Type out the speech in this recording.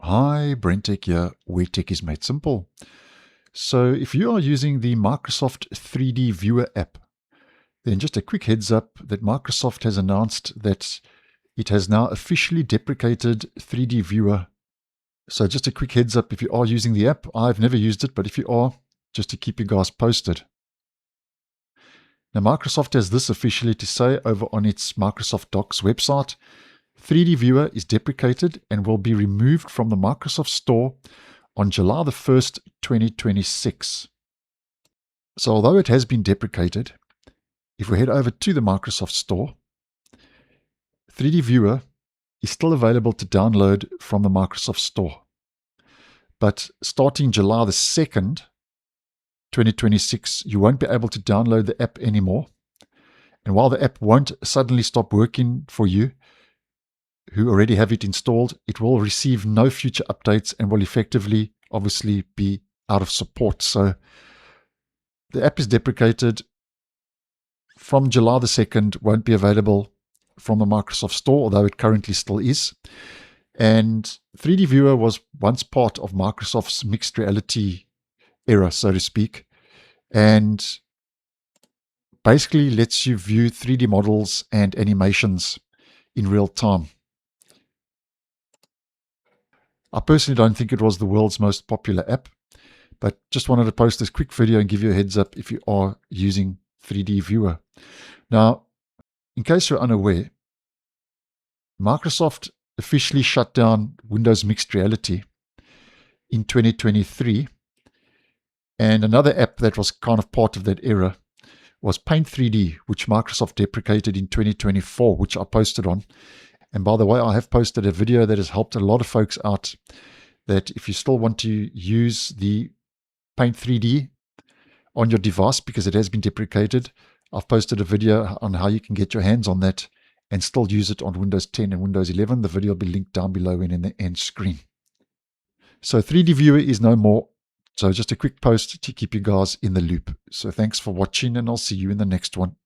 Hi, BrenTech here, where tech is made simple. So if you are using the Microsoft 3D Viewer app, then just a quick heads up that Microsoft has announced that it has now officially deprecated 3D Viewer. So just a quick heads up if you are using the app. I've never used it, but if you are, just to keep you guys posted. Now Microsoft has this officially to say over on its Microsoft Docs website. 3D Viewer is deprecated and will be removed from the Microsoft Store on July the 1st, 2026. So although it has been deprecated, if we head over to the Microsoft Store, 3D Viewer is still available to download from the Microsoft Store. But starting July the 2nd, 2026, you won't be able to download the app anymore. And while the app won't suddenly stop working for you, who already have it installed, it will receive no future updates and will effectively, obviously, be out of support. So the app is deprecated from July the 2nd, won't be available from the Microsoft Store, although it currently still is. And 3D Viewer was once part of Microsoft's mixed reality era, so to speak, and basically lets you view 3D models and animations in real time. I personally don't think it was the world's most popular app, but just wanted to post this quick video and give you a heads up if you are using 3D Viewer. Now, in case you're unaware, Microsoft officially shut down Windows Mixed Reality in 2023, and another app that was kind of part of that era was Paint 3D, which Microsoft deprecated in 2024, which I posted on. And by the way, I have posted a video that has helped a lot of folks out, that if you still want to use the Paint 3D on your device because it has been deprecated, I've posted a video on how you can get your hands on that and still use it on Windows 10 and Windows 11. The video will be linked down below and in the end screen. So 3D Viewer is no more. So just a quick post to keep you guys in the loop. So thanks for watching, and I'll see you in the next one.